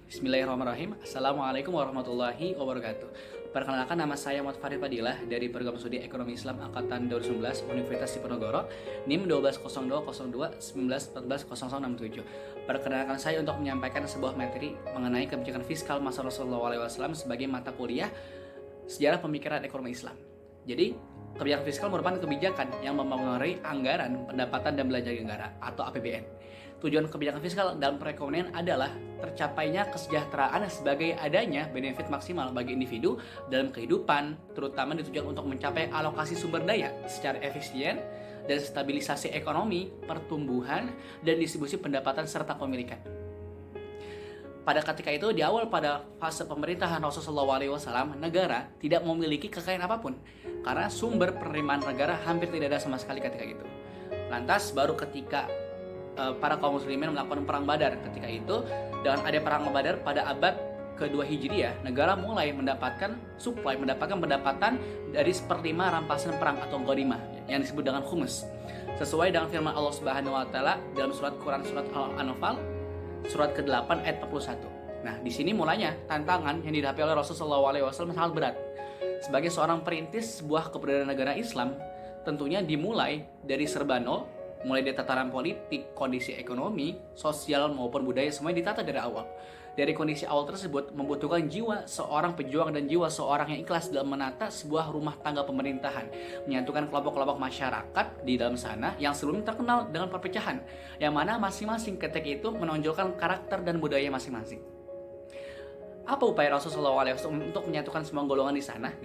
Bismillahirrahmanirrahim. Assalamualaikum warahmatullahi wabarakatuh. Perkenalkan, nama saya Muhammad Farid Fadilah dari Program Studi Ekonomi Islam Angkatan 2019 Universitas Diponegoro, NIM 12020219140067. Perkenalkan saya untuk menyampaikan sebuah materi mengenai kebijakan fiskal masa Rasulullah SAW sebagai mata kuliah Sejarah Pemikiran Ekonomi Islam. Jadi, kebijakan fiskal merupakan kebijakan yang mempengaruhi anggaran, pendapatan, dan belanja negara atau APBN. Tujuan kebijakan fiskal dalam perekonomian adalah tercapainya kesejahteraan sebagai adanya benefit maksimal bagi individu dalam kehidupan, terutama ditujukan untuk mencapai alokasi sumber daya secara efisien dan stabilisasi ekonomi, pertumbuhan, dan distribusi pendapatan serta kepemilikan. Pada ketika itu, di awal pada fase pemerintahan Rasulullah SAW, negara tidak memiliki kekayaan apapun karena sumber penerimaan negara hampir tidak ada sama sekali ketika itu. Lantas baru ketika para kaum muslimin melakukan perang Badar ketika itu, dengan ada perang Badar pada abad kedua Hijriah, negara mulai mendapatkan pendapatan dari seperlima rampasan perang atau ghanimah yang disebut dengan khumus, sesuai dengan firman Allah Subhanahu wa taala dalam surat Quran surat Al-Anfal surat ke-8 ayat 41. Nah, di sini mulanya tantangan yang dihadapi oleh Rasulullah SAW sangat berat. Sebagai seorang perintis sebuah keberadaan negara Islam, tentunya dimulai dari serba nol, mulai dari tataran politik, kondisi ekonomi, sosial maupun budaya, semuanya ditata dari awal. Dari kondisi awal tersebut membutuhkan jiwa seorang pejuang dan jiwa seorang yang ikhlas dalam menata sebuah rumah tangga pemerintahan, menyatukan kelompok-kelompok masyarakat di dalam sana yang sebelumnya terkenal dengan perpecahan, yang mana masing-masing ketika itu menonjolkan karakter dan budaya masing-masing. Apa upaya Rasulullah SAW untuk menyatukan semua golongan di sana?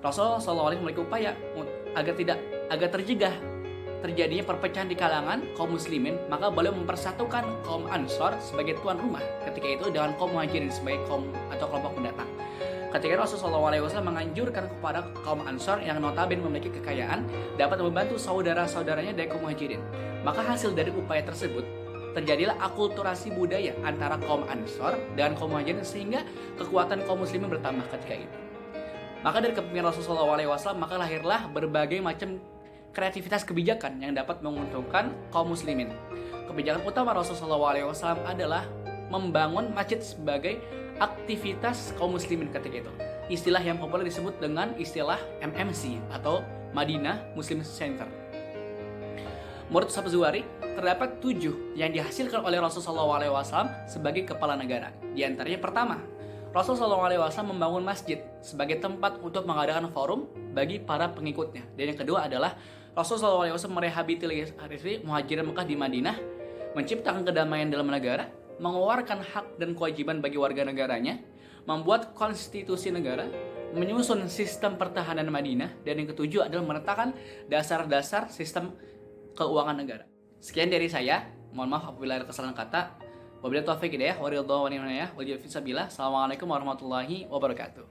Rasulullah SAW memiliki upaya agar tercegah terjadinya perpecahan di kalangan kaum muslimin, maka beliau mempersatukan kaum Ansor sebagai tuan rumah ketika itu dengan kaum Muhajirin sebagai kaum atau kelompok pendatang. Ketika Rasulullah SAW menganjurkan kepada kaum Ansor yang notabene memiliki kekayaan dapat membantu saudara-saudaranya dari kaum Muhajirin, maka hasil dari upaya tersebut terjadilah akulturasi budaya antara kaum Ansor dan kaum Muhajirin sehingga kekuatan kaum muslimin bertambah ketika itu. Maka dari kepemimpinan Rasulullah SAW maka lahirlah berbagai macam kreativitas kebijakan yang dapat menguntungkan kaum muslimin. Kebijakan utama Rasulullah SAW adalah membangun masjid sebagai aktivitas kaum muslimin ketika itu. Istilah yang populer disebut dengan istilah MMC atau Madinah Muslim Center. Menurut Sabtu Zuhari, terdapat 7 yang dihasilkan oleh Rasulullah SAW sebagai kepala negara. Di antaranya pertama, Rasulullah SAW membangun masjid sebagai tempat untuk mengadakan forum bagi para pengikutnya. Dan yang kedua adalah Rasulullah SAW merehabilitasi Muhajirin Mekah di Madinah, menciptakan kedamaian dalam negara, mengeluarkan hak dan kewajiban bagi warga negaranya, membuat konstitusi negara, menyusun sistem pertahanan Madinah, dan yang ketujuh adalah meletakkan dasar-dasar sistem keuangan negara. Sekian dari saya. Mohon maaf apabila ada kesalahan kata. Wabillahi taufiq hidayah, waridho wa ni'mayah, wal jazaa'u fisabilillah. Assalamualaikum warahmatullahi wabarakatuh.